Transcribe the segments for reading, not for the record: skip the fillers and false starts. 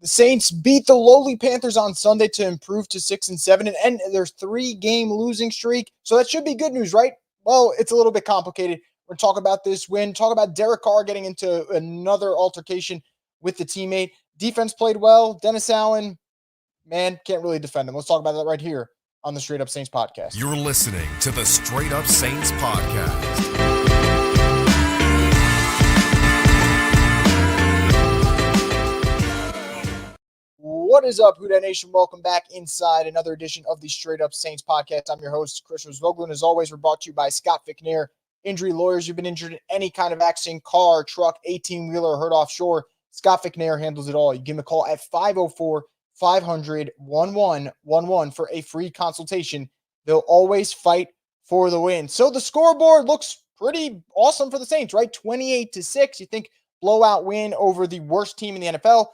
Saints beat the lowly Panthers on Sunday to improve to 6-7 and end their 3-game losing streak. So that should be good news, right? Well, it's a little bit complicated. We're going to talk about this win, talk about Derek Carr getting into another altercation with the teammate. Defense played well. Dennis Allen, man, can't really defend him. Let's talk about that right here on the Straight Up Saints podcast. You're listening to the Straight Up Saints podcast. What is up, Houdat Nation? Welcome back inside another edition of the Straight Up Saints podcast. I'm your host, Chris Vogel, as always, we're brought to you by Scott Fickner, injury lawyers. You've been injured in any kind of accident, car, truck, 18-wheeler, hurt offshore. Scott Fickner handles it all. You give him a call at 504-500-1111 for a free consultation. They'll always fight for the win. So the scoreboard looks pretty awesome for the Saints, right? 28-6. You think blowout win over the worst team in the NFL.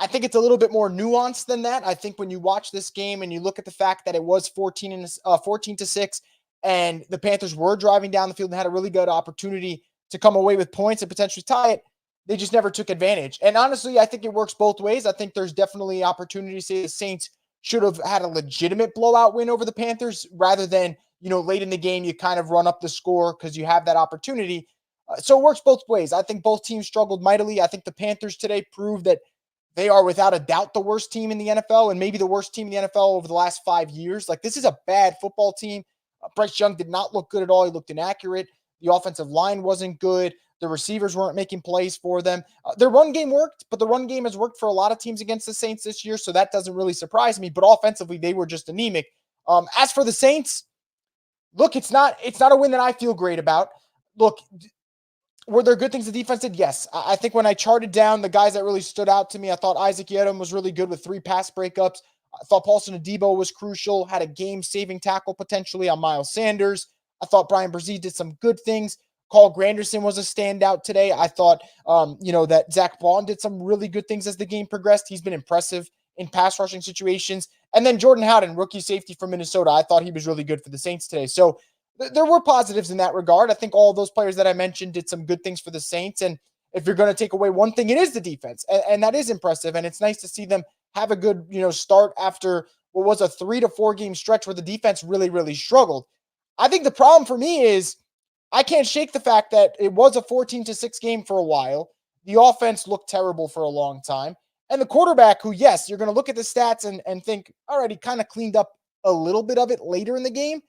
I think it's a little bit more nuanced than that. I think when you watch this game and you look at the fact that it was 14-6 and the Panthers were driving down the field and had a really good opportunity to come away with points and potentially tie it, they just never took advantage. And honestly, I think it works both ways. I think there's definitely opportunity to say the Saints should have had a legitimate blowout win over the Panthers rather than, late in the game, you kind of run up the score because you have that opportunity. So it works both ways. I think both teams struggled mightily. I think the Panthers today proved that they are without a doubt the worst team in the NFL and maybe the worst team in the NFL over the last 5 years. Like, this is a bad football team. Bryce Young did not look good at all. He looked inaccurate. The offensive line wasn't good. The receivers weren't making plays for them. Their run game worked, but the run game has worked for a lot of teams against the Saints this year, so that doesn't really surprise me. But offensively, they were just anemic. As for the Saints, look, it's not a win that I feel great about. Look, were there good things the defense did? Yes. I think when I charted down the guys that really stood out to me, I thought Isaac Yiadom was really good with 3 pass breakups. I thought Paulson Adebo was crucial, had a game-saving tackle potentially on Miles Sanders. I thought Brian Brzee did some good things. Carl Granderson was a standout today. I thought, that Zach Vaughn did some really good things as the game progressed. He's been impressive in pass rushing situations. And then Jordan Howden, rookie safety from Minnesota, I thought he was really good for the Saints today. So there were positives in that regard. I think all of those players that I mentioned did some good things for the Saints. And if you're going to take away one thing, it is the defense. And that is impressive. And it's nice to see them have a good, start after what was a 3 to 4 game stretch where the defense really, really struggled. I think the problem for me is I can't shake the fact that it was a 14-6 game for a while. The offense looked terrible for a long time. And the quarterback who, yes, you're going to look at the stats and think, all right, he kind of cleaned up a little bit of it later in the game.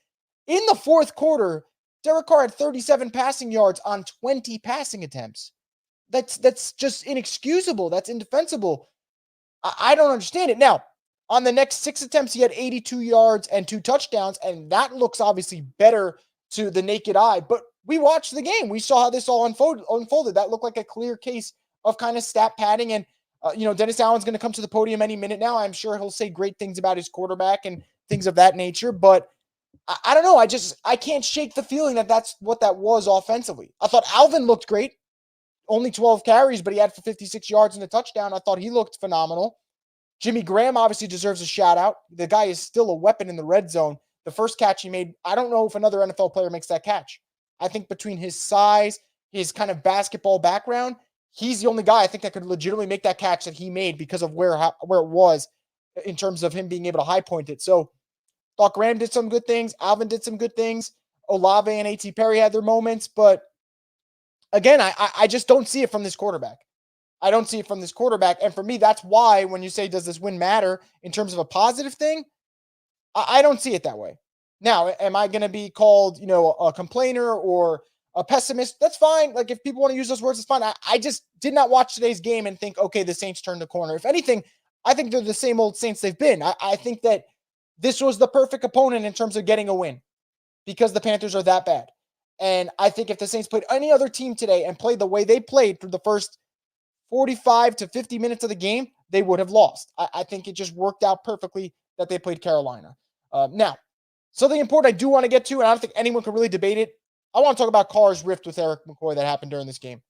In the fourth quarter, Derek Carr had 37 passing yards on 20 passing attempts. That's just inexcusable. That's indefensible. I don't understand it. Now, on the next 6 attempts, he had 82 yards and 2 touchdowns, and that looks obviously better to the naked eye. But we watched the game. We saw how this all unfolded. That looked like a clear case of kind of stat padding. And, Dennis Allen's going to come to the podium any minute now. I'm sure he'll say great things about his quarterback and things of that nature. But I don't know. I can't shake the feeling that that's what that was offensively. I thought Alvin looked great. Only 12 carries, but he had for 56 yards and a touchdown. I thought he looked phenomenal. Jimmy Graham obviously deserves a shout out. The guy is still a weapon in the red zone. The first catch he made, I don't know if another NFL player makes that catch. I think between his size, his kind of basketball background, he's the only guy I think that could legitimately make that catch that he made because of where it was in terms of him being able to high point it. So thought Graham did some good things. Alvin did some good things. Olave and A.T. Perry had their moments. But again, I just don't see it from this quarterback. I don't see it from this quarterback. And for me, that's why when you say, does this win matter in terms of a positive thing? I don't see it that way. Now, am I going to be called, a complainer or a pessimist? That's fine. Like, if people want to use those words, it's fine. I just did not watch today's game and think, okay, the Saints turned the corner. If anything, I think they're the same old Saints they've been. I think that this was the perfect opponent in terms of getting a win because the Panthers are that bad. And I think if the Saints played any other team today and played the way they played through the first 45 to 50 minutes of the game, they would have lost. I think it just worked out perfectly that they played Carolina. Now, something important I do want to get to, and I don't think anyone can really debate it. I want to talk about Carr's rift with Eric McCoy that happened during this game.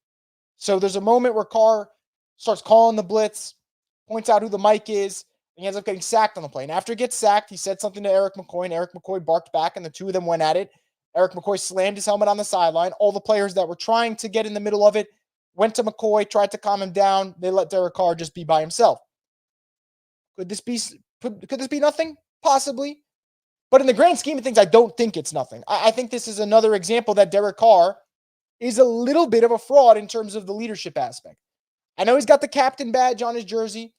So there's a moment where Carr starts calling the blitz, points out who the mic is, and he ends up getting sacked on the play. And after he gets sacked, he said something to Eric McCoy, and Eric McCoy barked back, and the two of them went at it. Eric McCoy slammed his helmet on the sideline. All the players that were trying to get in the middle of it went to McCoy, tried to calm him down. They let Derek Carr just be by himself. Could this be nothing? Possibly. But in the grand scheme of things, I don't think it's nothing. I think this is another example that Derek Carr is a little bit of a fraud in terms of the leadership aspect. I know he's got the captain badge on his jersey.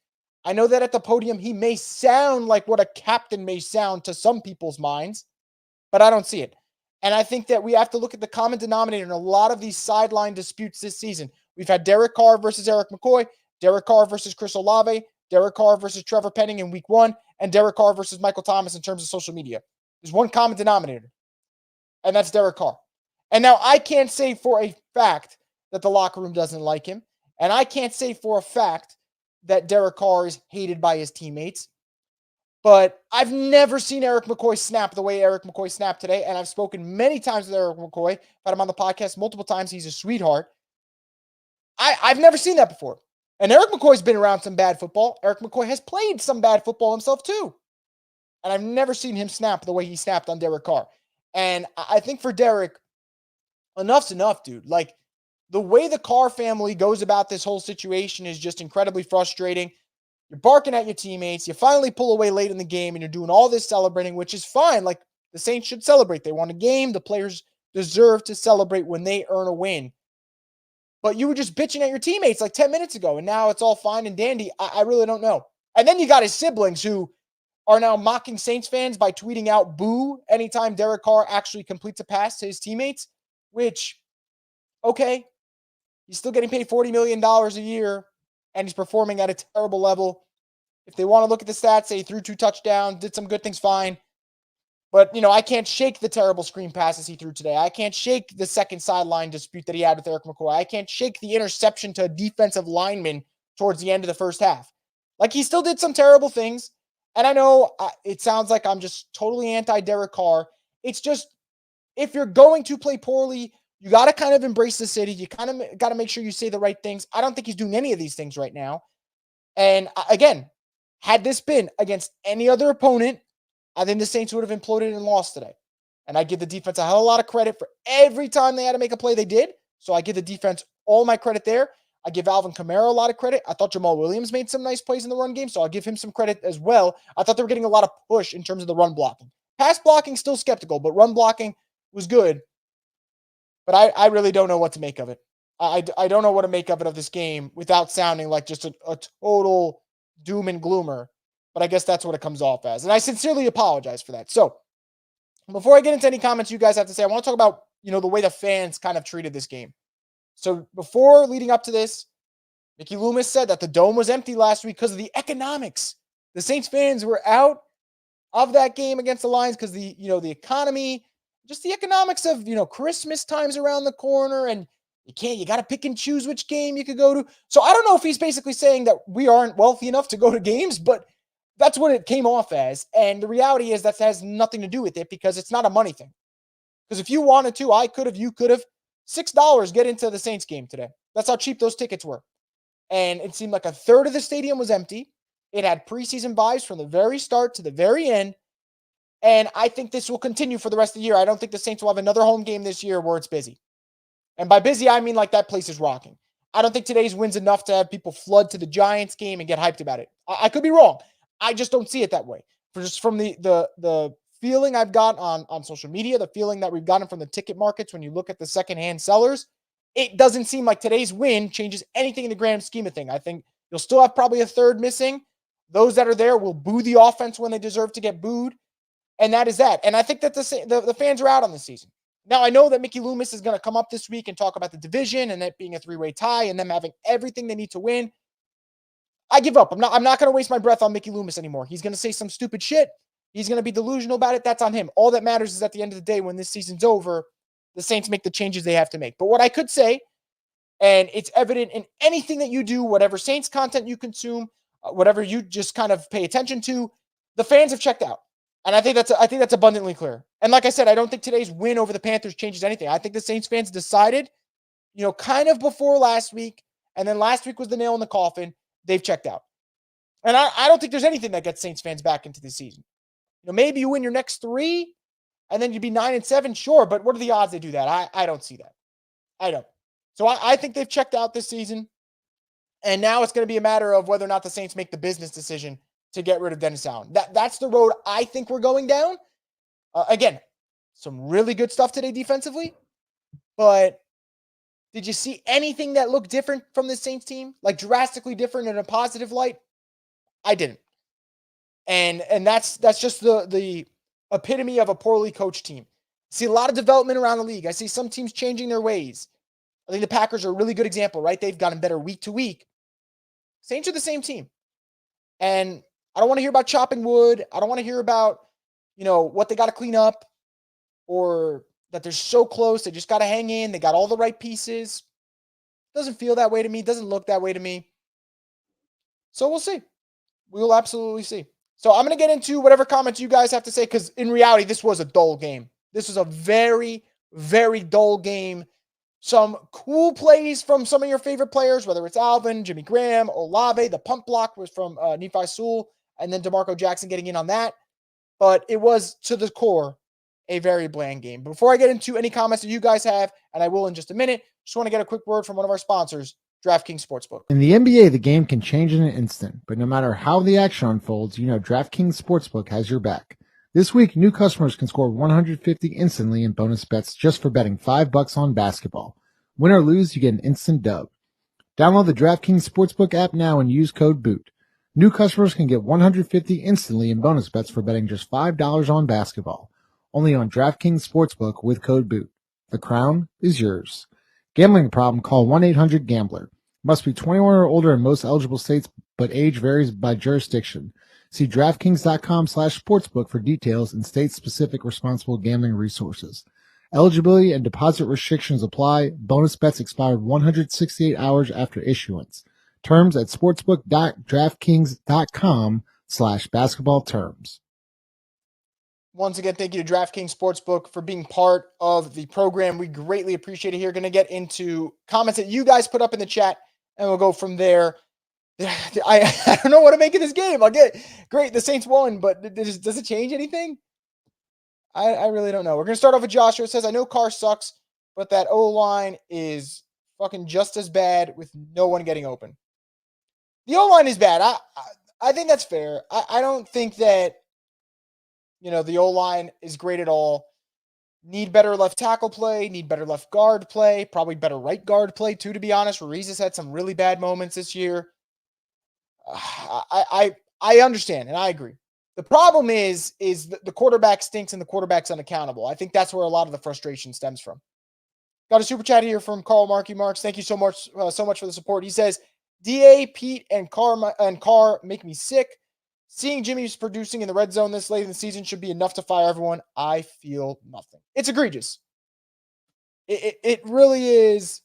I know that at the podium, he may sound like what a captain may sound to some people's minds, but I don't see it. And I think that we have to look at the common denominator in a lot of these sideline disputes this season. We've had Derek Carr versus Eric McCoy, Derek Carr versus Chris Olave, Derek Carr versus Trevor Penning in week 1, and Derek Carr versus Michael Thomas in terms of social media. There's one common denominator, and that's Derek Carr. And now I can't say for a fact that the locker room doesn't like him, and I can't say for a fact that Derek Carr is hated by his teammates. But I've never seen Eric McCoy snap the way Eric McCoy snapped today. And I've spoken many times with Eric McCoy. I've had him on the podcast multiple times. He's a sweetheart. I've never seen that before. And Eric McCoy's been around some bad football. Eric McCoy has played some bad football himself too. And I've never seen him snap the way he snapped on Derek Carr. And I think for Derek, enough's enough, dude. Like, the way the Carr family goes about this whole situation is just incredibly frustrating. You're barking at your teammates. You finally pull away late in the game, and you're doing all this celebrating, which is fine. Like, the Saints should celebrate. They won a game. The players deserve to celebrate when they earn a win. But you were just bitching at your teammates like 10 minutes ago, and now it's all fine and dandy. I really don't know. And then you got his siblings who are now mocking Saints fans by tweeting out boo anytime Derek Carr actually completes a pass to his teammates, which, okay, he's still getting paid $40 million a year, and he's performing at a terrible level. If they want to look at the stats, say he threw 2 touchdowns, did some good things, fine. But, I can't shake the terrible screen passes he threw today. I can't shake the second sideline dispute that he had with Eric McCoy. I can't shake the interception to a defensive lineman towards the end of the first half. Like, he still did some terrible things. And I know it sounds like I'm just totally anti-Derek Carr. It's just, if you're going to play poorly, you got to kind of embrace the city. You kind of got to make sure you say the right things. I don't think he's doing any of these things right now. And again, had this been against any other opponent, I think the Saints would have imploded and lost today. And I give the defense a hell of a lot of credit for every time they had to make a play they did. So I give the defense all my credit there. I give Alvin Kamara a lot of credit. I thought Jamal Williams made some nice plays in the run game, so I'll give him some credit as well. I thought they were getting a lot of push in terms of the run blocking. Pass blocking, still skeptical, but run blocking was good. But I really don't know what to make of it. I don't know what to make of it of this game without sounding like just a total doom and gloomer. But I guess that's what it comes off as. And I sincerely apologize for that. So before I get into any comments you guys have to say, I want to talk about, the way the fans kind of treated this game. So before leading up to this, Mickey Loomis said that the dome was empty last week because of the economics. The Saints fans were out of that game against the Lions because the economy, just the economics of, Christmas time's around the corner, and you got to pick and choose which game you could go to. So I don't know if he's basically saying that we aren't wealthy enough to go to games, but that's what it came off as. And the reality is that has nothing to do with it because it's not a money thing. Because if you wanted to, I could have, you could have, $6 get into the Saints game today. That's how cheap those tickets were. And it seemed like a third of the stadium was empty. It had preseason vibes from the very start to the very end. And I think this will continue for the rest of the year. I don't think the Saints will have another home game this year where it's busy. And by busy, I mean like that place is rocking. I don't think today's win's enough to have people flood to the Giants game and get hyped about it. I could be wrong. I just don't see it that way. Just from the feeling I've got on social media, the feeling that we've gotten from the ticket markets when you look at the secondhand sellers, it doesn't seem like today's win changes anything in the grand scheme of things. I think you'll still have probably a third missing. Those that are there will boo the offense when they deserve to get booed. And that is that. And I think that the fans are out on the season. Now, I know that Mickey Loomis is going to come up this week and talk about the division and it being a 3-way tie and them having everything they need to win. I give up. I'm not going to waste my breath on Mickey Loomis anymore. He's going to say some stupid shit. He's going to be delusional about it. That's on him. All that matters is at the end of the day, when this season's over, the Saints make the changes they have to make. But what I could say, and it's evident in anything that you do, whatever Saints content you consume, whatever you just kind of pay attention to, the fans have checked out. And I think that's abundantly clear. And like I said, I don't think today's win over the Panthers changes anything. I think the Saints fans decided, kind of before last week, and then last week was the nail in the coffin. They've checked out. And I don't think there's anything that gets Saints fans back into the season. Maybe you win your next 3 and then you'd be 9-7, sure. But what are the odds they do that? I don't see that. I don't. So I think they've checked out this season. And now it's going to be a matter of whether or not the Saints make the business decision to get rid of Dennis Allen. That's the road I think we're going down. Again, some really good stuff today defensively, but did you see anything that looked different from the Saints team? Like drastically different in a positive light? I didn't. And that's just the epitome of a poorly coached team. See a lot of development around the league. I see some teams changing their ways. I think the Packers are a really good example, right? They've gotten better week to week. Saints are the same team. And I don't want to hear about chopping wood. I don't want to hear about, what they got to clean up or that they're so close. They just got to hang in. They got all the right pieces. Doesn't feel that way to me. Doesn't look that way to me. So we'll see. We will absolutely see. So I'm going to get into whatever comments you guys have to say because in reality, this was a dull game. This was a very, very dull game. Some cool plays from some of your favorite players, whether it's Alvin, Jimmy Graham, Olave. The pump block was from Nephi Sewell, and then DeMarco Jackson getting in on that. But it was, to the core, a very bland game. Before I get into any comments that you guys have, and I will in just a minute, just want to get a quick word from one of our sponsors, DraftKings Sportsbook. In the NBA, the game can change in an instant, but no matter how the action unfolds, DraftKings Sportsbook has your back. This week, new customers can score 150 instantly in bonus bets just for betting $5 on basketball. Win or lose, you get an instant dub. Download the DraftKings Sportsbook app now and use code BOOT. New customers can get 150 instantly in bonus bets for betting just $5 on basketball. Only on DraftKings Sportsbook with code BOOT. The crown is yours. Gambling problem? Call 1-800-GAMBLER. Must be 21 or older in most eligible states, but age varies by jurisdiction. See DraftKings.com/sportsbook for details and state-specific responsible gambling resources. Eligibility and deposit restrictions apply. Bonus bets expired 168 hours after issuance. Terms at sportsbook.draftkings.com/basketball terms. Once again, thank you to DraftKings Sportsbook for being part of the program. We greatly appreciate it here. Going to get into comments that you guys put up in the chat, and we'll go from there. I don't know what to make of this game. I'll get great. The Saints won, but does it change anything? I really don't know. We're going to start off with Joshua. It says, I know Carr sucks, but that O-line is fucking just as bad with no one getting open. The O-line is bad. I think that's fair. I don't think that, the O-line is great at all. Need better left tackle play, need better left guard play, probably better right guard play too, to be honest. Ruiz has had some really bad moments this year. I understand and I agree. The problem is the quarterback stinks and the quarterback's unaccountable. I think that's where a lot of the frustration stems from. Got a super chat here from Carl Markey Marks. Thank you so much for the support. He says, DA, Pete, and Carr make me sick. Seeing Jimmy's producing in the red zone this late in the season should be enough to fire everyone. I feel nothing. It's egregious. It really is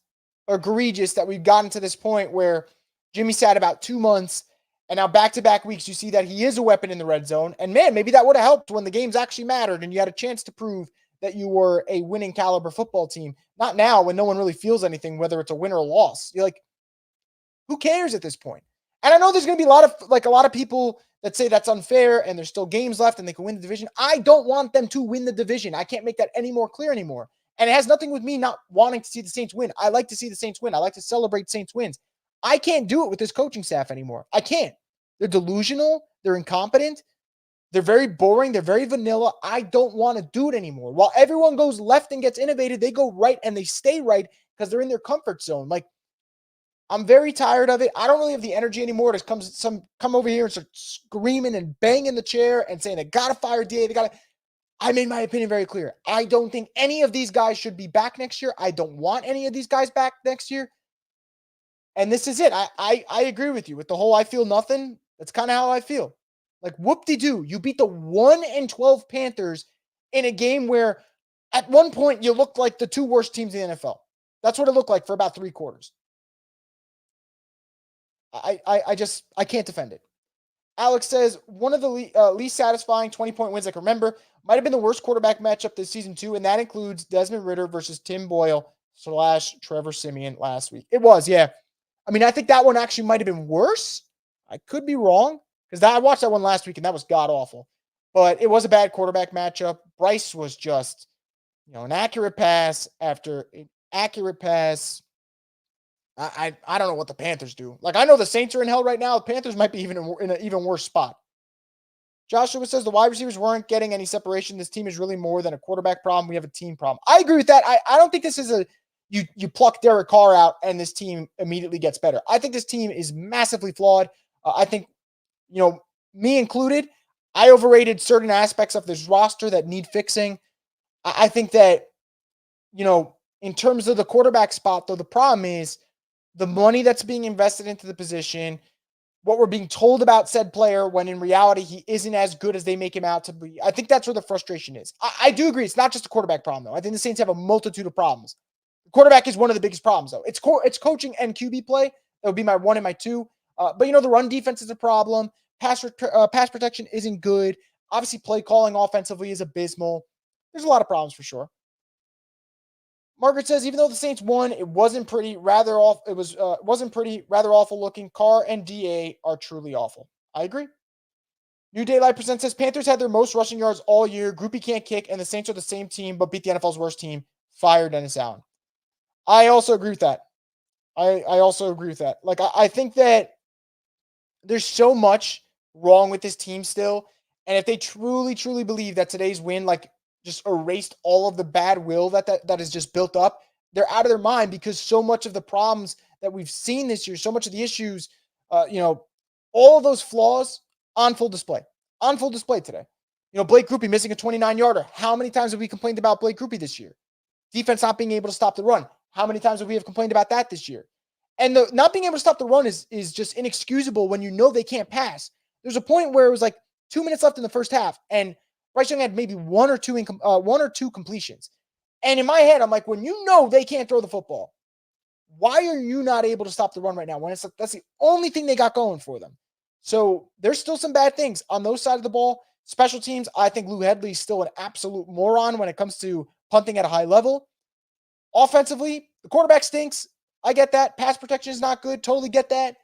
egregious that we've gotten to this point where Jimmy sat about 2 months, and now back-to-back weeks, you see that he is a weapon in the red zone. And man, maybe that would have helped when the games actually mattered and you had a chance to prove that you were a winning caliber football team. Not now when no one really feels anything, whether it's a win or a loss. You're like, who cares at this point? And I know there's going to be a lot of people that say that's unfair and there's still games left and they can win the division. I don't want them to win the division. I can't make that any more clear anymore. And it has nothing with me not wanting to see the Saints win. I like to see the Saints win. I like to celebrate Saints wins. I can't do it with this coaching staff anymore. I can't. They're delusional. They're incompetent. They're very boring. They're very vanilla. I don't want to do it anymore. While everyone goes left and gets innovated, they go right and they stay right because they're in their comfort zone. Like, I'm very tired of it. I don't really have the energy anymore to come over here and start screaming and banging the chair and saying they got to fire DA. I made my opinion very clear. I don't think any of these guys should be back next year. I don't want any of these guys back next year. And this is it. I agree with you with the whole I feel nothing. That's kind of how I feel. Like, whoop-de-doo. You beat the 1-12 Panthers in a game where at one point you looked like the two worst teams in the NFL. That's what it looked like for about 3 quarters. I can't defend it. Alex says, one of the least satisfying 20-point wins I can remember might have been the worst quarterback matchup this season too, and that includes Desmond Ridder versus Tim Boyle / Trevor Siemian last week. It was, yeah. I mean, I think that one actually might have been worse. I could be wrong because I watched that one last week and that was god-awful. But it was a bad quarterback matchup. Bryce was just, an accurate pass after an accurate pass. I don't know what the Panthers do. Like, I know the Saints are in hell right now. The Panthers might be even in an even worse spot. Joshua says the wide receivers weren't getting any separation. This team is really more than a quarterback problem. We have a team problem. I agree with that. I don't think this is you pluck Derek Carr out and this team immediately gets better. I think this team is massively flawed. I think, me included, I overrated certain aspects of this roster that need fixing. I think that, in terms of the quarterback spot, though, the problem is the money that's being invested into the position, what we're being told about said player when in reality he isn't as good as they make him out to be. I think that's where the frustration is. I do agree. It's not just a quarterback problem, though. I think the Saints have a multitude of problems. The quarterback is one of the biggest problems, though. It's coaching and QB play. That would be my one and my two. But the run defense is a problem. Pass protection isn't good. Obviously, play calling offensively is abysmal. There's a lot of problems for sure. Margaret says, even though the Saints won, it wasn't pretty, rather off. It wasn't pretty, rather awful looking. Carr and DA are truly awful. I agree. New Daylight Presents says Panthers had their most rushing yards all year. Groupie can't kick, and the Saints are the same team, but beat the NFL's worst team. Fire Dennis Allen. I also agree with that. I also agree with that. Like, I think that there's so much wrong with this team still. And if they truly, truly believe that today's win, just erased all of the bad will that is just built up, they're out of their mind, because so much of the problems that we've seen this year, so much of the issues, all of those flaws on full display today. Blake Grupe missing a 29-yarder. How many times have we complained about Blake Grupe this year? Defense not being able to stop the run. How many times have we complained about that this year? And the not being able to stop the run is just inexcusable when they can't pass. There's a point where it was 2 minutes left in the first half, and Bryce Young had maybe one or two completions. And in my head, I'm like, when they can't throw the football, why are you not able to stop the run right now? When that's the only thing they got going for them. So there's still some bad things on those sides of the ball. Special teams, I think Lou Hedley is still an absolute moron when it comes to punting at a high level. Offensively, the quarterback stinks. I get that. Pass protection is not good. Totally get that.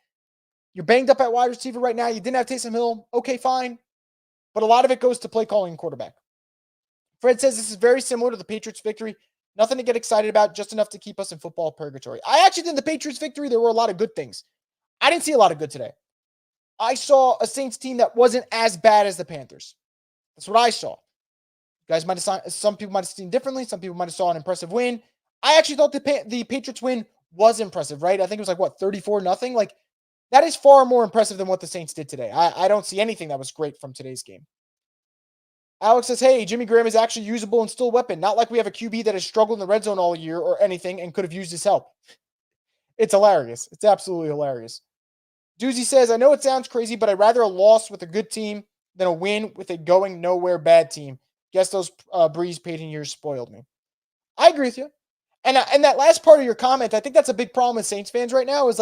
You're banged up at wide receiver right now. You didn't have Taysom Hill. Okay, fine. But a lot of it goes to play calling and quarterback. Fred says this is very similar to the Patriots' victory. Nothing to get excited about, just enough to keep us in football purgatory. I actually think the Patriots' victory, there were a lot of good things. I didn't see a lot of good today. I saw a Saints team that wasn't as bad as the Panthers. That's what I saw. You guys some people might have seen differently. Some people might have saw an impressive win. I actually thought the Patriots win was impressive, right? I think it was 34-0. That is far more impressive than what the Saints did today. I don't see anything that was great from today's game. Alex says, hey, Jimmy Graham is actually usable and still a weapon. Not like we have a QB that has struggled in the red zone all year or anything and could have used his help. It's hilarious. It's absolutely hilarious. Doozy says, I know it sounds crazy, but I'd rather a loss with a good team than a win with a going nowhere bad team. Guess those Breeze Payton years spoiled me. I agree with you. And that last part of your comment, I think that's a big problem with Saints fans right now, is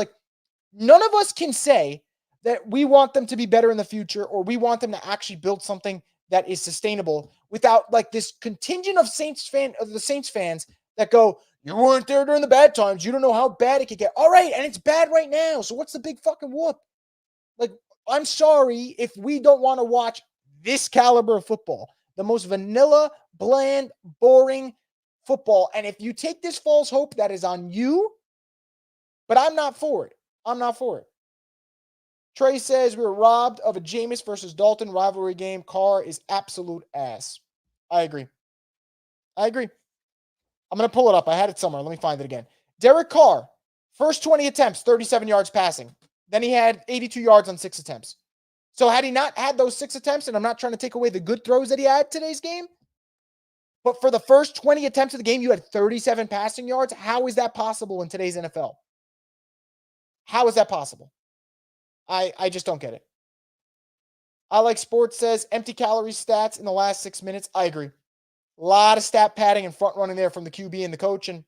none of us can say that we want them to be better in the future or we want them to actually build something that is sustainable without this contingent of the Saints fans that go, you weren't there during the bad times. You don't know how bad it could get. All right, and it's bad right now. So what's the big fucking whoop? I'm sorry if we don't want to watch this caliber of football, the most vanilla, bland, boring football. And if you take this false hope, that is on you. But I'm not for it. I'm not for it. Trey says we were robbed of a Jameis versus Dalton rivalry game. Carr is absolute ass. I agree. I'm going to pull it up. I had it somewhere. Let me find it again. Derek Carr, first 20 attempts, 37 yards passing. Then he had 82 yards on 6 attempts. So had he not had those 6 attempts, and I'm not trying to take away the good throws that he had today's game, but for the first 20 attempts of the game, you had 37 passing yards. How is that possible in today's NFL? How is that possible? I just don't get it. I Like Sports says empty calorie stats in the last 6 minutes. I agree. A lot of stat padding and front running there from the QB and the coach. And,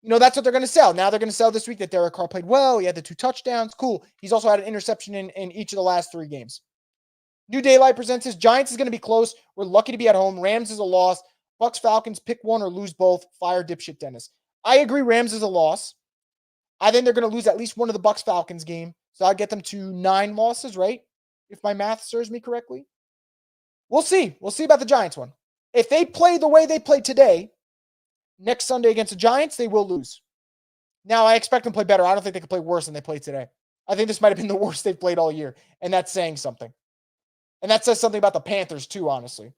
that's what they're going to sell. Now they're going to sell this week that Derek Carr played well. He had the 2 touchdowns. Cool. He's also had an interception in each of the last 3 games. New Daylight presents his Giants is going to be close. We're lucky to be at home. Rams is a loss. Bucks, Falcons, pick one or lose both. Fire dipshit Dennis. I agree Rams is a loss. I think they're going to lose at least one of the Bucks Falcons game. So I'll get them to 9 losses, right? If my math serves me correctly. We'll see. We'll see about the Giants one. If they play the way they played today, next Sunday against the Giants, they will lose. Now, I expect them to play better. I don't think they can play worse than they played today. I think this might have been the worst they've played all year, and that's saying something. And that says something about the Panthers too, honestly.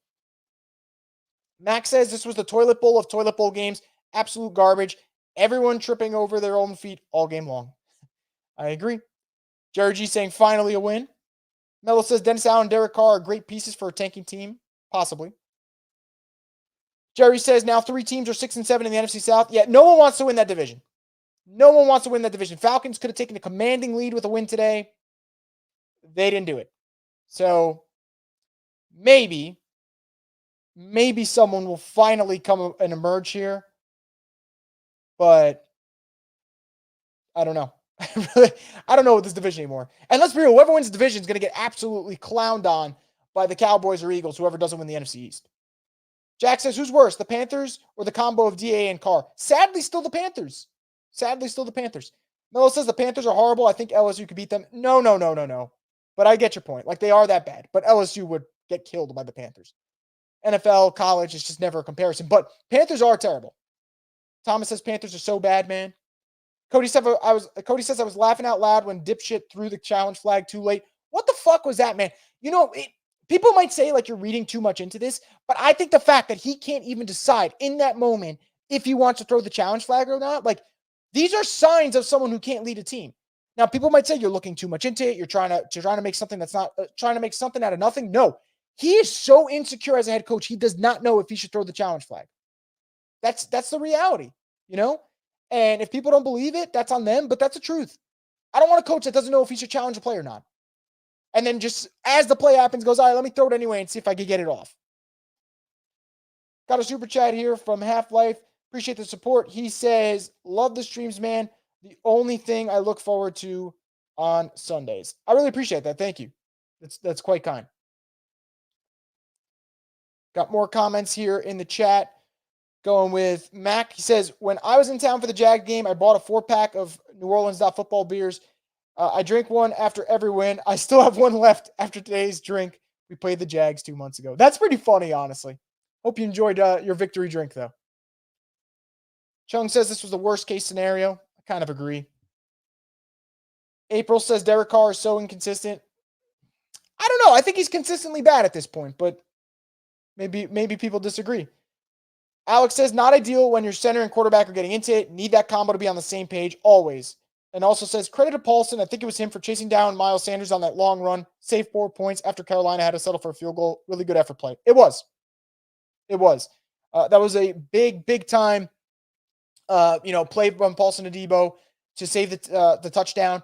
Max says this was the toilet bowl of toilet bowl games. Absolute garbage. Everyone tripping over their own feet all game long. I agree. Jerry G saying finally a win. Mello says Dennis Allen and Derek Carr are great pieces for a tanking team. Possibly. Jerry says now 3 teams are 6-7 in the NFC South. Yeah, no one wants to win that division. No one wants to win that division. Falcons could have taken a commanding lead with a win today. They didn't do it. So maybe someone will finally come and emerge here. But I don't know. I don't know with this division anymore. And let's be real, whoever wins the division is going to get absolutely clowned on by the Cowboys or Eagles, whoever doesn't win the NFC East. Jack says, who's worse, the Panthers or the combo of DA and Carr? Sadly, still the Panthers. Melo says the Panthers are horrible. I think LSU could beat them. No. But I get your point. Like, they are that bad. But LSU would get killed by the Panthers. NFL, college, it's just never a comparison. But Panthers are terrible. Thomas says Panthers are so bad, man. Cody says I was laughing out loud when dipshit threw the challenge flag too late. What the fuck was that, man? You know, people might say like you're reading too much into this, but I think the fact that he can't even decide in that moment if he wants to throw the challenge flag or not, like, these are signs of someone who can't lead a team. Now, people might say you're looking too much into it. You're trying to make something that's not trying to make something out of nothing. No, he is so insecure as a head coach. He does not know if he should throw the challenge flag. That's the reality, you know? And if people don't believe it, that's on them, but that's the truth. I don't want a coach that doesn't know if he should challenge a play or not. And then just as the play happens, goes, all right, let me throw it anyway and see if I can get it off. Got a super chat here from Half-Life. Appreciate the support. He says, love the streams, man. The only thing I look forward to on Sundays. I really appreciate that. Thank you. That's quite kind. Got more comments here in the chat. Going with Mac. He says, when I was in town for the Jag game, I bought a 4-pack of New Orleans football beers. I drink one after every win. I still have one left after today's drink. We played the Jags 2 months ago. That's pretty funny, honestly. Hope you enjoyed your victory drink, though. Chung says this was the worst case scenario. I kind of agree. April says Derek Carr is so inconsistent. I don't know. I think he's consistently bad at this point, but maybe people disagree. Alex says, not ideal when your center and quarterback are getting into it. Need that combo to be on the same page, always. And also says, credit to Paulson. I think it was him for chasing down Miles Sanders on that long run. Saved 4 points after Carolina had to settle for a field goal. Really good effort play. It was. That was a big time, play from Paulson to Debo to save the touchdown.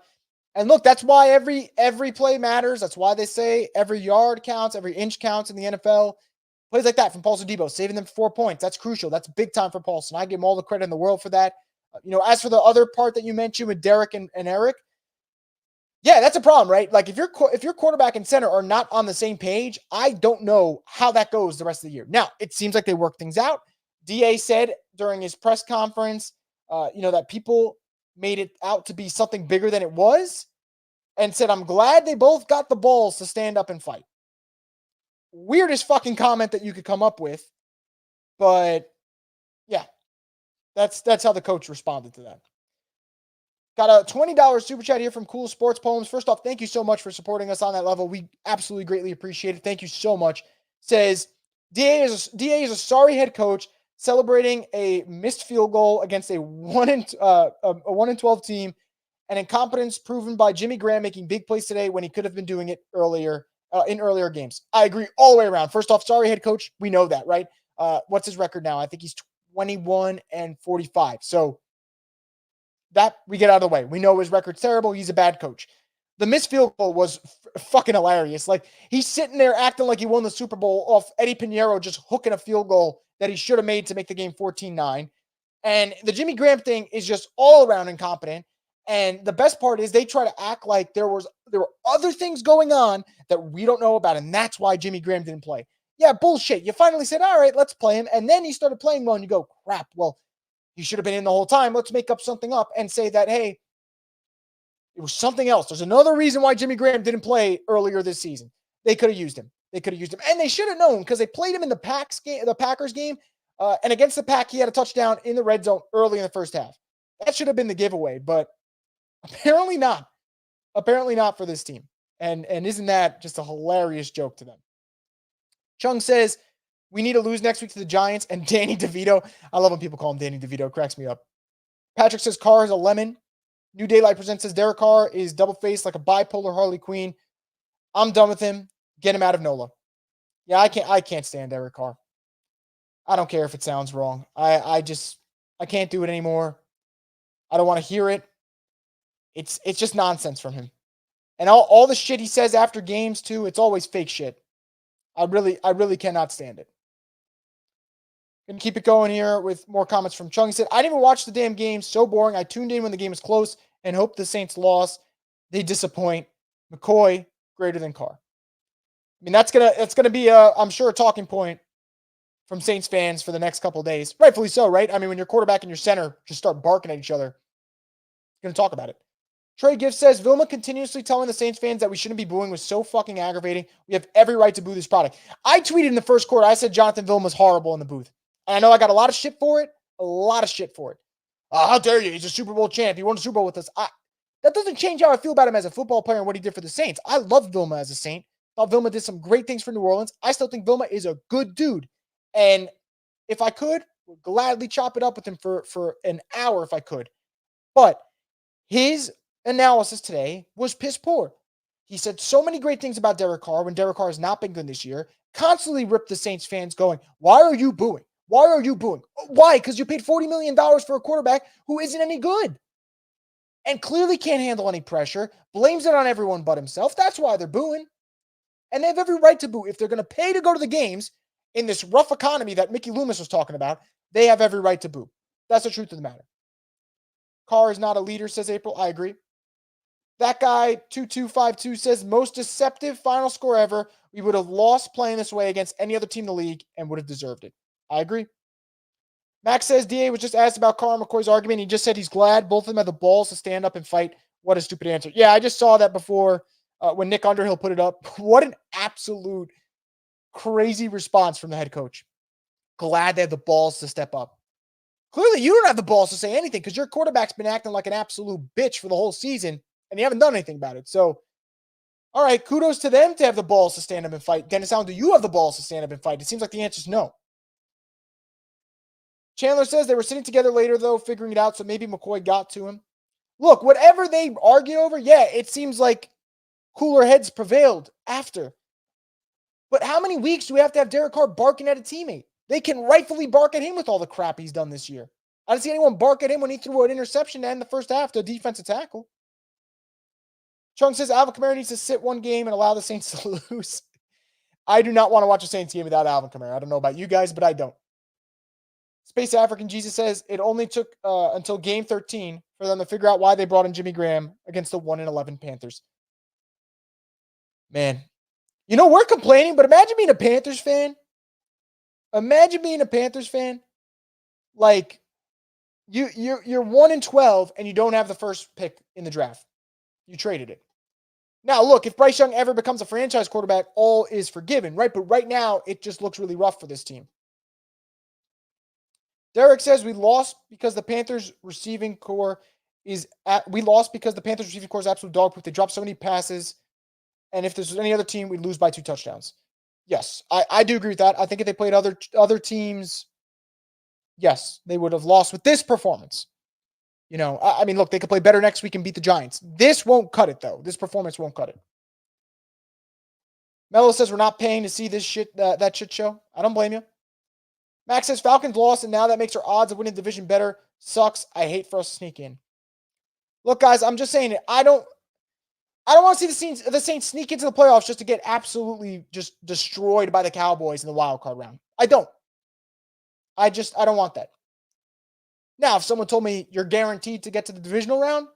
And look, that's why every play matters. That's why they say every yard counts, every inch counts in the NFL. Plays like that from Paulson Debo, saving them 4 points. That's crucial. That's big time for Paulson. I give him all the credit in the world for that. As for the other part that you mentioned with Derek and Eric, yeah, that's a problem, right? Like if your quarterback and center are not on the same page, I don't know how that goes the rest of the year. Now, it seems like they work things out. DA said during his press conference, that people made it out to be something bigger than it was, and said, I'm glad they both got the balls to stand up and fight. Weirdest fucking comment that you could come up with, but yeah, that's how the coach responded to that. Got a $20 super chat here from Cool Sports Poems. First off, thank you so much for supporting us on that level. We absolutely greatly appreciate it. Thank you so much. Says DA is a sorry head coach celebrating a missed field goal against a 1-12 team, and incompetence proven by Jimmy Graham making big plays today when he could have been doing it earlier. In earlier games. I agree all the way around. First off, sorry, head coach. We know that, right? What's his record now? I think he's 21-45. So that we get out of the way. We know his record's terrible. He's a bad coach. The missed field goal was fucking hilarious. Like, he's sitting there acting like he won the Super Bowl off Eddie Pinheiro just hooking a field goal that he should have made to make the game 14-9. And the Jimmy Graham thing is just all around incompetent. And the best part is they try to act like there were other things going on that we don't know about, and that's why Jimmy Graham didn't play. Yeah, bullshit. You finally said, all right, let's play him, and then he started playing well, and you go, crap, well, he should have been in the whole time. Let's make up something up and say that, hey, it was something else. There's another reason why Jimmy Graham didn't play earlier this season. They could have used him. And they should have known because they played him in the Packers game, and against the Pack, he had a touchdown in the red zone early in the first half. That should have been the giveaway, but apparently not. Apparently not for this team. And isn't that just a hilarious joke to them? Chung says, we need to lose next week to the Giants. And Danny DeVito, I love when people call him Danny DeVito. It cracks me up. Patrick says Carr is a lemon. New Daylight Presents says Derek Carr is double-faced like a bipolar Harley Quinn. I'm done with him. Get him out of NOLA. Yeah, I can't stand Derek Carr. I don't care if it sounds wrong. I can't do it anymore. I don't want to hear it. It's just nonsense from him. And all the shit he says after games too, it's always fake shit. I really cannot stand it. Gonna keep it going here with more comments from Chung. He said, I didn't even watch the damn game. So boring. I tuned in when the game was close and hoped the Saints lost. They disappoint. McCoy greater than Carr. I mean, that's gonna be I'm sure a talking point from Saints fans for the next couple of days. Rightfully so, right? I mean, when your quarterback and your center just start barking at each other, you're gonna talk about it. Trey Gift says, Vilma continuously telling the Saints fans that we shouldn't be booing was so fucking aggravating. We have every right to boo this product. I tweeted in the first quarter, I said Jonathan Vilma's horrible in the booth. And I know I got a lot of shit for it. How dare you? He's a Super Bowl champ. He won a Super Bowl with us. That doesn't change how I feel about him as a football player and what he did for the Saints. I love Vilma as a Saint. Thought Vilma did some great things for New Orleans. I still think Vilma is a good dude. And if I could, would gladly chop it up with him for an hour if I could. But his analysis today was piss poor. He said so many great things about Derek Carr when Derek Carr has not been good this year. Constantly ripped the Saints fans going, why are you booing? Why are you booing? Why? Because you paid $40 million for a quarterback who isn't any good and clearly can't handle any pressure, blames it on everyone but himself. That's why they're booing. And they have every right to boo. If they're going to pay to go to the games in this rough economy that Mickey Loomis was talking about, they have every right to boo. That's the truth of the matter. Carr is not a leader, says April. I agree. That guy, 2252, says most deceptive final score ever. We would have lost playing this way against any other team in the league and would have deserved it. I agree. Max says DA was just asked about Carr McCoy's argument. He just said he's glad both of them had the balls to stand up and fight. What a stupid answer. Yeah, I just saw that before when Nick Underhill put it up. What an absolute crazy response from the head coach. Glad they had the balls to step up. Clearly, you don't have the balls to say anything because your quarterback's been acting like an absolute bitch for the whole season and you haven't done anything about it. So, all right, kudos to them to have the balls to stand up and fight. Dennis Allen, do you have the balls to stand up and fight? It seems like the answer is no. Chandler says they were sitting together later, though, figuring it out, so maybe McCoy got to him. Look, whatever they argue over, yeah, it seems like cooler heads prevailed after. But how many weeks do we have to have Derek Carr barking at a teammate? They can rightfully bark at him with all the crap he's done this year. I didn't see anyone bark at him when he threw an interception to end the first half to a defensive tackle. Chung says Alvin Kamara needs to sit one game and allow the Saints to lose. I do not want to watch a Saints game without Alvin Kamara. I don't know about you guys, but I don't. Space African Jesus says it only took until game 13 for them to figure out why they brought in Jimmy Graham against the 1-11 Panthers. Man, you know, we're complaining, but imagine being a Panthers fan. Imagine being a Panthers fan. Like, you're 1-12 and you don't have the first pick in the draft. You traded it. Now, look, if Bryce Young ever becomes a franchise quarterback, all is forgiven, right? But right now, it just looks really rough for this team. Derek says we lost because the Panthers receiving core is absolute dog proof. They dropped so many passes. And if this was any other team, we'd lose by 2 touchdowns. Yes, I do agree with that. I think if they played other teams, yes, they would have lost with this performance. You know, I mean, look, they could play better next week and beat the Giants. This won't cut it, though. This performance won't cut it. Mello says we're not paying to see this shit, that shit show. I don't blame you. Max says Falcons lost, and now that makes our odds of winning the division better. Sucks. I hate for us to sneak in. Look, guys, I'm just saying it. I don't want to see the Saints sneak into the playoffs just to get absolutely just destroyed by the Cowboys in the wild card round. I don't. I don't want that. Now, if someone told me you're guaranteed to get to the divisional round,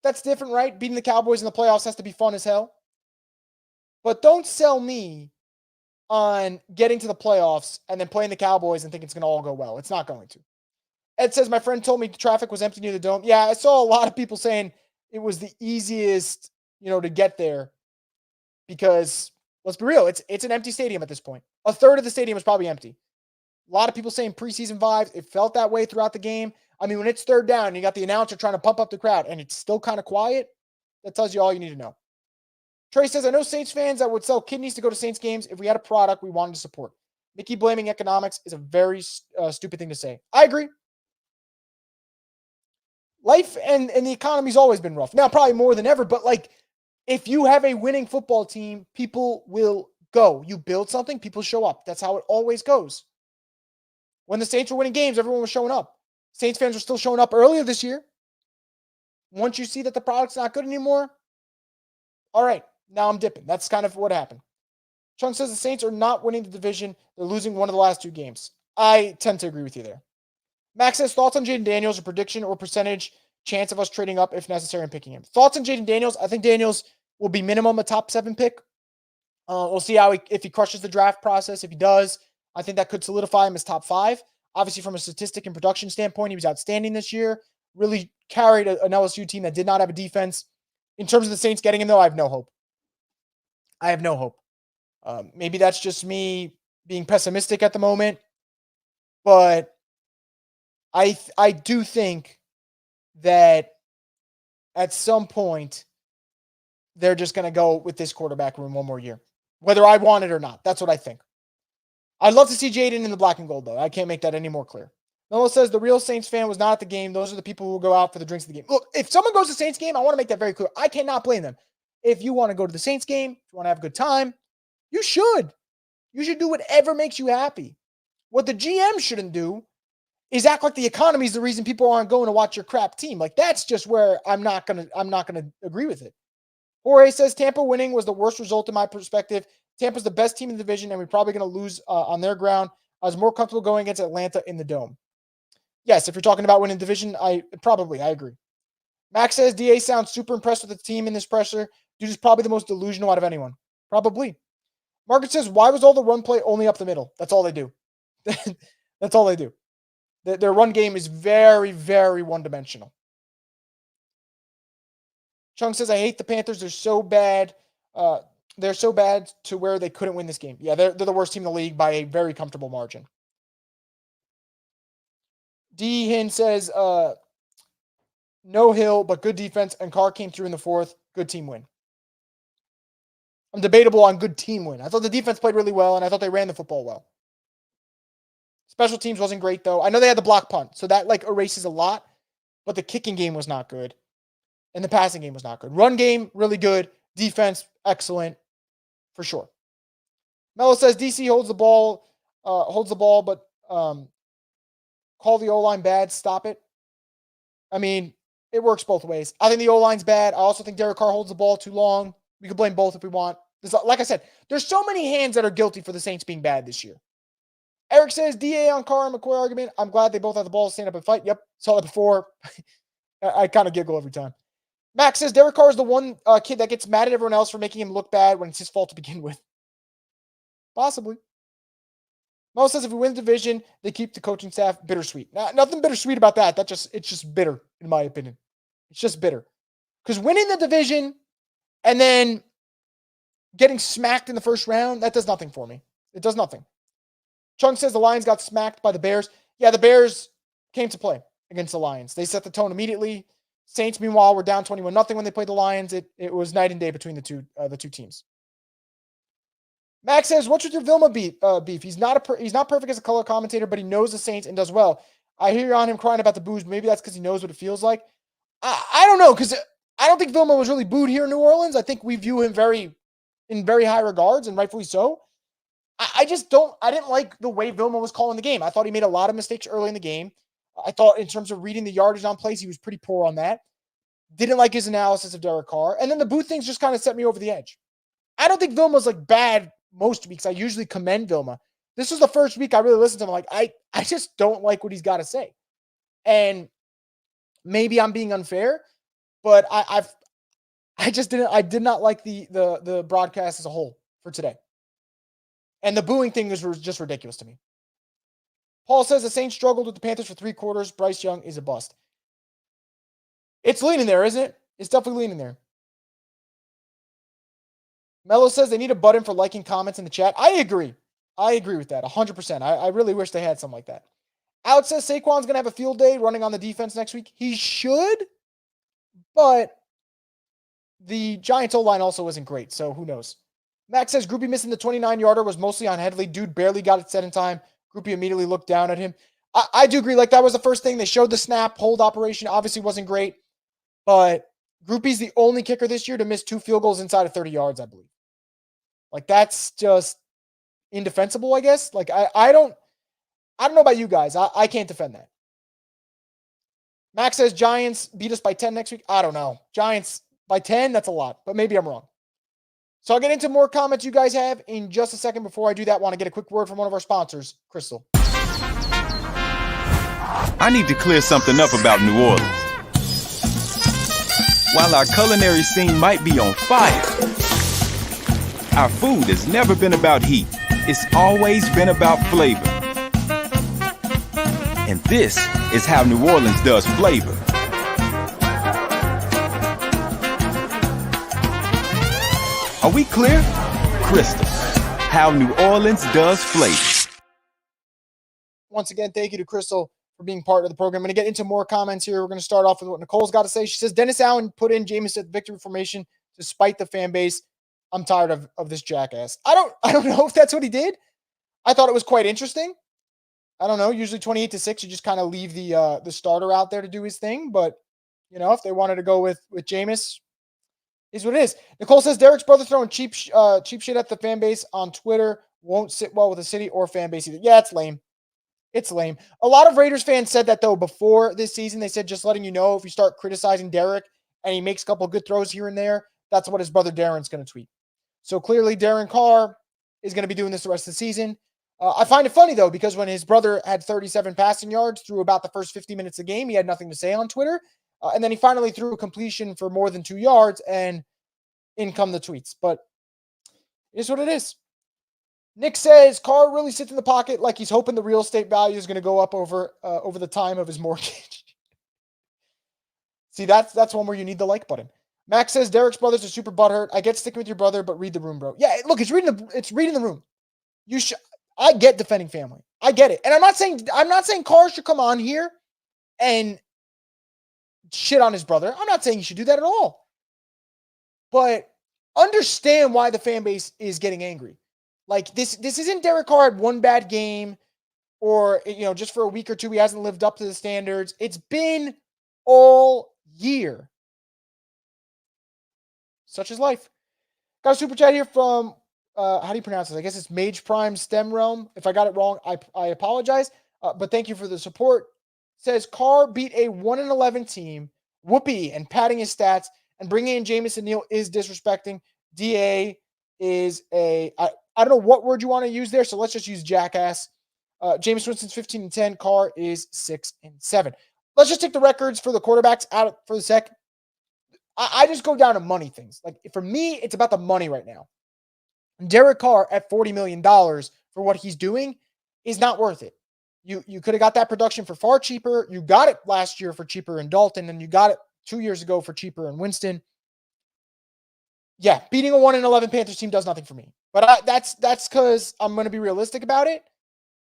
that's different, right? Beating the Cowboys in the playoffs has to be fun as hell. But don't sell me on getting to the playoffs and then playing the Cowboys and think it's going to all go well. It's not going to. Ed says, my friend told me the traffic was empty near the Dome. Yeah, I saw a lot of people saying it was the easiest, to get there because, let's be real, it's an empty stadium at this point. A third of the stadium is probably empty. A lot of people saying preseason vibes. It felt that way throughout the game. I mean, when it's third down, you got the announcer trying to pump up the crowd and it's still kind of quiet. That tells you all you need to know. Trey says, I know Saints fans that would sell kidneys to go to Saints games if we had a product we wanted to support. Mickey blaming economics is a very stupid thing to say. I agree. Life and the economy's always been rough. Now, probably more than ever, but like, if you have a winning football team, people will go. You build something, people show up. That's how it always goes. When the Saints were winning games, everyone was showing up. Saints fans were still showing up earlier this year. Once you see that the product's not good anymore, all right, now I'm dipping. That's kind of what happened. Chung says the Saints are not winning the division. They're losing one of the last 2 games. I tend to agree with you there. Max says, thoughts on Jaden Daniels, a prediction or percentage chance of us trading up if necessary and picking him. Thoughts on Jaden Daniels? I think Daniels will be minimum a top 7 pick. We'll see if he crushes the draft process. If he does, I think that could solidify him as top 5. Obviously, from a statistic and production standpoint, he was outstanding this year. Really carried an LSU team that did not have a defense. In terms of the Saints getting him, though, I have no hope. I have no hope. Maybe that's just me being pessimistic at the moment, but I do think that at some point they're just going to go with this quarterback room one more year, whether I want it or not. That's what I think. I'd love to see Jaden in the black and gold, though. I can't make that any more clear. Noah says the real Saints fan was not at the game. Those are the people who will go out for the drinks of the game. Look, if someone goes to the Saints game, I want to make that very clear. I cannot blame them. If you want to go to the Saints game, if you want to have a good time, you should. You should do whatever makes you happy. What the GM shouldn't do is act like the economy is the reason people aren't going to watch your crap team. Like, that's just where I'm not gonna agree with it. Jorge says Tampa winning was the worst result in my perspective. Tampa's the best team in the division, and we're probably going to lose on their ground. I was more comfortable going against Atlanta in the Dome. Yes, if you're talking about winning division, I agree. Max says DA sounds super impressed with the team in this pressure. Dude is probably the most delusional out of anyone. Probably. Margaret says, why was all the run play only up the middle? That's all they do. That's all they do. Their run game is very, very one-dimensional. Chung says, I hate the Panthers. They're so bad. They're so bad to where they couldn't win this game. Yeah, they're the worst team in the league by a very comfortable margin. D. Hin says, no Hill, but good defense, and Carr came through in the 4th. Good team win. I'm debatable on good team win. I thought the defense played really well, and I thought they ran the football well. Special teams wasn't great, though. I know they had the block punt, so that erases a lot, but the kicking game was not good, and the passing game was not good. Run game, really good. Defense, excellent, for sure. Mello says DC holds the ball, but call the O-line bad, stop it. I mean, it works both ways. I think the O-line's bad. I also think Derek Carr holds the ball too long. We can blame both if we want. Like I said, there's so many hands that are guilty for the Saints being bad this year. Eric says, DA on Carr and McCoy argument. I'm glad they both have the ball to stand up and fight. Yep, saw that before. I kind of giggle every time. Max says, Derek Carr is the one kid that gets mad at everyone else for making him look bad when it's his fault to begin with. Possibly. Mo says, if we win the division, they keep the coaching staff. Bittersweet. Nothing bittersweet about that. It's just bitter, in my opinion. It's just bitter. Because winning the division and then getting smacked in the first round, that does nothing for me. It does nothing. Chung says the Lions got smacked by the Bears. Yeah, the Bears came to play against the Lions. They set the tone immediately. Saints, meanwhile, were down 21-0 when they played the Lions. It was night and day between the two teams. Max says, what's with your Vilma beef? He's not perfect as a color commentator, but he knows the Saints and does well. I hear on him crying about the boos. Maybe that's because he knows what it feels like. I don't know, because I don't think Vilma was really booed here in New Orleans. I think we view him in very high regards, and rightfully so. I didn't like the way Vilma was calling the game. I thought he made a lot of mistakes early in the game. I thought in terms of reading the yardage on plays, he was pretty poor on that. Didn't like his analysis of Derek Carr. And then the boot things just kind of set me over the edge. I don't think Vilma's bad most weeks. I usually commend Vilma. This was the first week I really listened to him. I just don't like what he's got to say. And maybe I'm being unfair, but I did not like the broadcast as a whole for today. And the booing thing was just ridiculous to me. Paul says the Saints struggled with the Panthers for 3 quarters. Bryce Young is a bust. It's leaning there, isn't it? It's definitely leaning there. Mello says they need a button for liking comments in the chat. I agree. I agree with that 100%. I really wish they had something like that. Alex says Saquon's going to have a field day running on the defense next week. He should, but the Giants O-line also wasn't great, so who knows. Max says Groupie missing the 29-yarder was mostly on Headley. Dude barely got it set in time. Groupie immediately looked down at him. I do agree. Like, that was the first thing. They showed the snap. Hold operation obviously wasn't great. But Groupie's the only kicker this year to miss 2 field goals inside of 30 yards, I believe. Like, that's just indefensible, I guess. Like, I don't know about you guys. I can't defend that. Max says Giants beat us by 10 next week. I don't know. Giants by 10, that's a lot, but maybe I'm wrong. So I'll get into more comments you guys have in just a second. Before I do that, I want to get a quick word from one of our sponsors, Crystal. I need to clear something up about New Orleans. While our culinary scene might be on fire, our food has never been about heat. It's always been about flavor. And this is how New Orleans does flavor. Are we clear? Crystal. How New Orleans does flavor. Once again, thank you to Crystal for being part of the program. I'm going to get into more comments here. We're going to start off with what Nicole's got to say. She says, Dennis Allen put in Jameis at victory formation to spite the fan base. I'm tired of this jackass. I don't know if that's what he did. I thought it was quite interesting. I don't know. Usually 28-6, you just kind of leave the starter out there to do his thing. But, you know, if they wanted to go with Jameis, is what it is. Nicole says Derek's brother throwing cheap shit at the fan base on Twitter won't sit well with the city or fan base either. Yeah, it's lame. It's lame. A lot of Raiders fans said that, though, before this season. They said, just letting you know, if you start criticizing Derek and he makes a couple good throws here and there, that's what his brother Darren's going to tweet. So clearly Darren Carr is going to be doing this the rest of the season. I find it funny, though, because when his brother had 37 passing yards through about the first 50 minutes of the game, he had nothing to say on Twitter. And then he finally threw a completion for more than 2 yards, and in come the tweets. But it is what it is. Nick says Carr really sits in the pocket like he's hoping the real estate value is going to go up over the time of his mortgage. See, that's one where you need the like button. Max says Derek's brothers are super butthurt. I get sticking with your brother, but read the room, bro. Yeah, look, it's reading the room. I get defending family. I get it. And I'm not saying Carr should come on here and shit on his brother. I'm not saying he should do that at all. But understand why the fan base is getting angry. Like, this isn't Derek Carr had one bad game or, you know, just for a week or two he hasn't lived up to the standards. It's been all year. Such is life. Got a super chat here from, how do you pronounce this? I guess it's Mage Prime Stem Realm. If I got it wrong, I apologize. But thank you for the support. Says Carr beat a 1-11 team, whoopee, and padding his stats, and bringing in Jameis and Neal is disrespecting. DA is I don't know what word you want to use there, so let's just use jackass. Jameis Winston's 15-10. Carr is 6-7. Let's just take the records for the quarterbacks out for the sec. I just go down to money things. Like, for me, it's about the money right now. Derek Carr at $40 million for what he's doing is not worth it. You could have got that production for far cheaper. You got it last year for cheaper in Dalton, and you got it 2 years ago for cheaper in Winston. Yeah, beating a 1-11 Panthers team does nothing for me. But that's because I'm going to be realistic about it.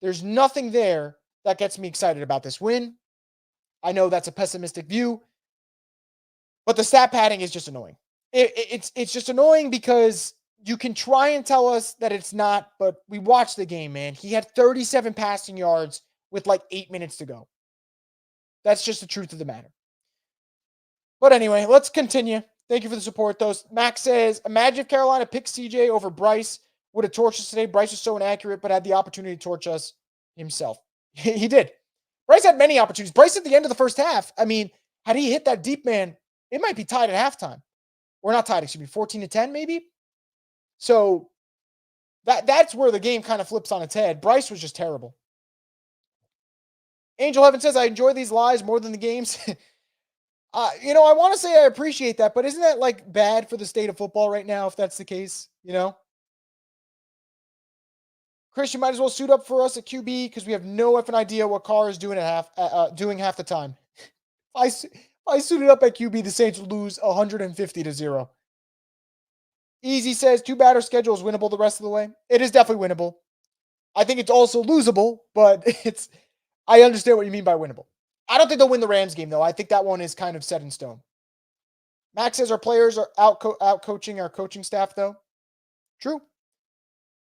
There's nothing there that gets me excited about this win. I know that's a pessimistic view, but the stat padding is just annoying. It's just annoying because you can try and tell us that it's not, but we watched the game, man. He had 37 passing yards with like 8 minutes to go. That's just the truth of the matter. But anyway, let's continue. Thank you for the support, though. Max says, imagine if Carolina picked CJ over Bryce. Would have torched us today. Bryce was so inaccurate, but had the opportunity to torch us himself. He did. Bryce had many opportunities. Bryce at the end of the first half, I mean, had he hit that deep man, it might be tied at halftime. Or not tied, excuse me, 14-10 maybe? So that's where the game kind of flips on its head. Bryce was just terrible. Angel Heaven says, I enjoy these lies more than the games. I want to say I appreciate that, but isn't that like bad for the state of football right now if that's the case, you know? Chris, you might as well suit up for us at QB because we have no effing idea what Carr is doing half the time. If I suited up at QB, the Saints would lose 150-0. Easy says, too bad our schedule is winnable the rest of the way. It is definitely winnable. I think it's also losable, but I understand what you mean by winnable. I don't think they'll win the Rams game, though. I think that one is kind of set in stone. Max says our players are out coaching our coaching staff, though. True.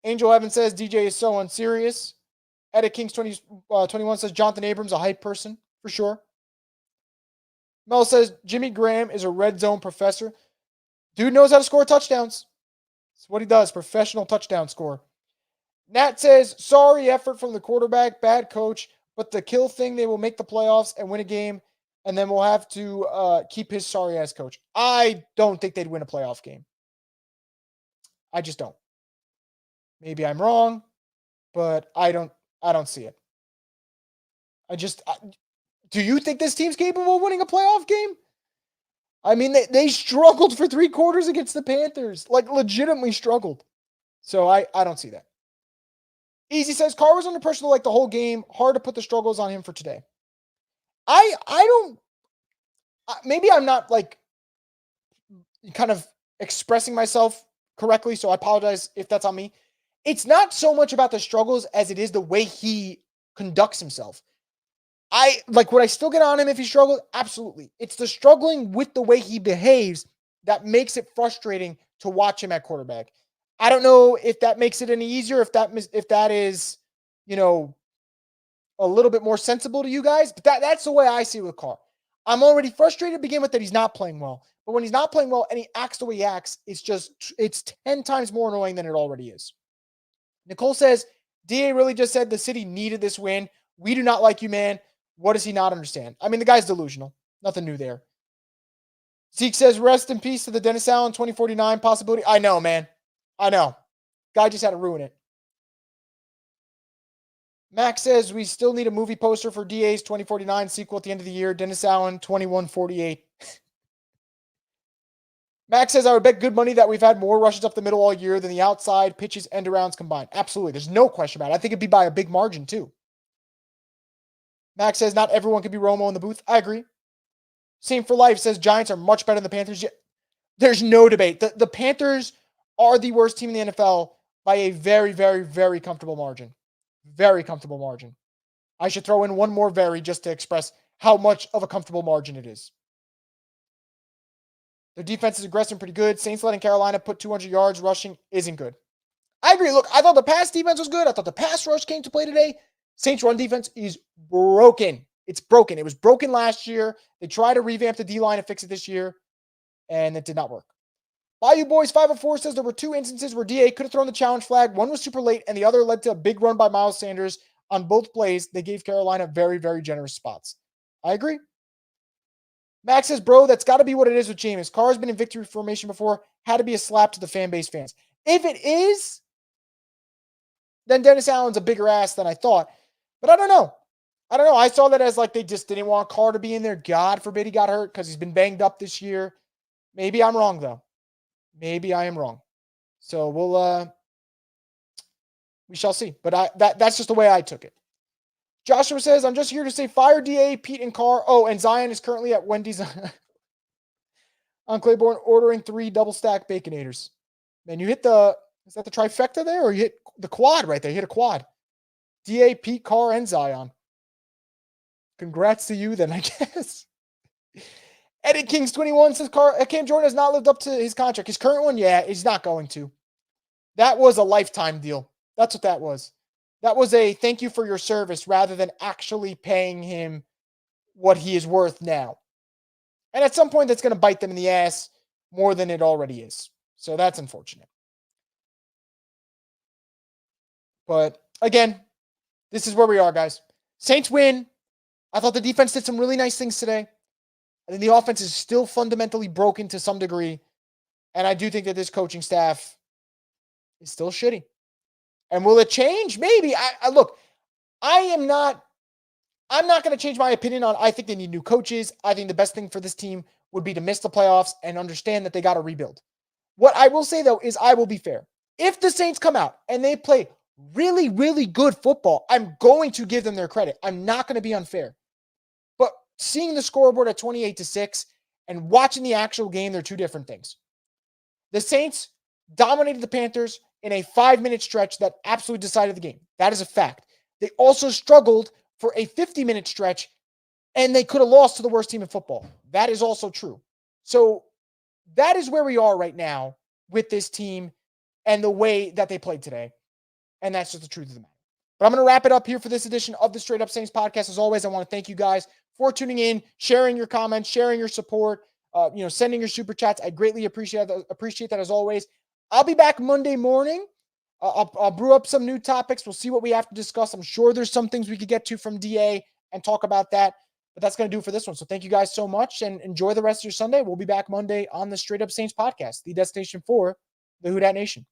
Angel Evans says DJ is so unserious. Edit Kings 21 says Jonathan Abrams, a hype person, for sure. Mel says Jimmy Graham is a red zone professor. Dude knows how to score touchdowns. That's what he does, professional touchdown score. Nat says, sorry effort from the quarterback, bad coach, but the kill thing, they will make the playoffs and win a game, and then we'll have to keep his sorry-ass coach. I don't think they'd win a playoff game. I just don't. Maybe I'm wrong, but I don't see it. Do you think this team's capable of winning a playoff game? I mean, they struggled for 3 quarters against the Panthers. Like, legitimately struggled. So I don't see that. Easy says, Carr was under pressure like the whole game. Hard to put the struggles on him for today. I don't, maybe I'm not like kind of expressing myself correctly, so I apologize if that's on me. It's not so much about the struggles as it is the way he conducts himself. Would I still get on him if he struggled? Absolutely. It's the struggling with the way he behaves that makes it frustrating to watch him at quarterback. I don't know if that makes it any easier, if that is, a little bit more sensible to you guys, but that's the way I see it with Carr. I'm already frustrated to begin with that he's not playing well, but when he's not playing well and he acts the way he acts, it's 10 times more annoying than it already is. Nicole says, DA really just said the city needed this win. We do not like you, man. What does he not understand? I mean, the guy's delusional. Nothing new there. Zeke says, rest in peace to the Dennis Allen 2049 possibility. I know, man. I know. Guy just had to ruin it. Max says, we still need a movie poster for DA's 2049 sequel at the end of the year. Dennis Allen 2148. Max says, I would bet good money that we've had more rushes up the middle all year than the outside pitches and arounds combined. Absolutely. There's no question about it. I think it'd be by a big margin, too. Max says, not everyone could be Romo in the booth. I agree. Same for life says, Giants are much better than the Panthers. There's no debate. The Panthers are the worst team in the NFL by a very, very, very comfortable margin. Very comfortable margin. I should throw in one more very just to express how much of a comfortable margin it is. Their defense is aggressive and pretty good. Saints letting Carolina put 200 yards rushing isn't good. I agree. Look, I thought the pass defense was good. I thought the pass rush came to play today. Saints run defense is broken. It's broken. It was broken last year. They tried to revamp the D-line and fix it this year, and it did not work. Bayou Boys 504 says there were 2 instances where DA could have thrown the challenge flag. One was super late, and the other led to a big run by Miles Sanders. On both plays, they gave Carolina very, very generous spots. I agree. Max says, bro, that's got to be what it is with Jameis. Carr's been in victory formation before. Had to be a slap to the fan base fans. If it is, then Dennis Allen's a bigger ass than I thought. But I don't know. I saw that as like they just didn't want Carr to be in there. God forbid he got hurt because he's been banged up this year. Maybe I'm wrong, though. Maybe I am wrong. So we shall see. But that's just the way I took it. Joshua says, I'm just here to say fire DA, Pete, and Carr. Oh, and Zion is currently at Wendy's on Claiborne ordering 3 double-stack Baconators. Man, you hit is that the trifecta there? Or you hit the quad right there? You hit a quad. DA, Pete, Carr, and Zion. Congrats to you then, I guess. Edit Kings 21 says Cam Jordan has not lived up to his contract. His current one, yeah, he's not going to. That was a lifetime deal. That's what that was. That was a thank you for your service rather than actually paying him what he is worth now. And at some point, that's going to bite them in the ass more than it already is. So that's unfortunate. But again, this is where we are, guys. Saints win. I thought the defense did some really nice things today. And the offense is still fundamentally broken to some degree. And I do think that this coaching staff is still shitty. And will it change? Maybe. Look, I'm not going to change my opinion on I think they need new coaches. I think the best thing for this team would be to miss the playoffs and understand that they got to rebuild. What I will say, though, is I will be fair. If the Saints come out and they play really, really good football, I'm going to give them their credit. I'm not going to be unfair. But seeing the scoreboard at 28-6 and watching the actual game, they're two different things. The Saints dominated the Panthers in a 5-minute stretch that absolutely decided the game. That is a fact. They also struggled for a 50-minute stretch, and they could have lost to the worst team in football. That is also true. So That is where we are right now with this team and the way that they played today. And that's just the truth of the matter. But I'm going to wrap it up here for this edition of the Straight Up Saints podcast. As always, I want to thank you guys for tuning in, sharing your comments, sharing your support, sending your super chats. I greatly appreciate that as always. I'll be back Monday morning. I'll brew up some new topics. We'll see what we have to discuss. I'm sure there's some things we could get to from DA and talk about that. But that's going to do it for this one. So thank you guys so much and enjoy the rest of your Sunday. We'll be back Monday on the Straight Up Saints podcast, the destination for the Who Dat Nation.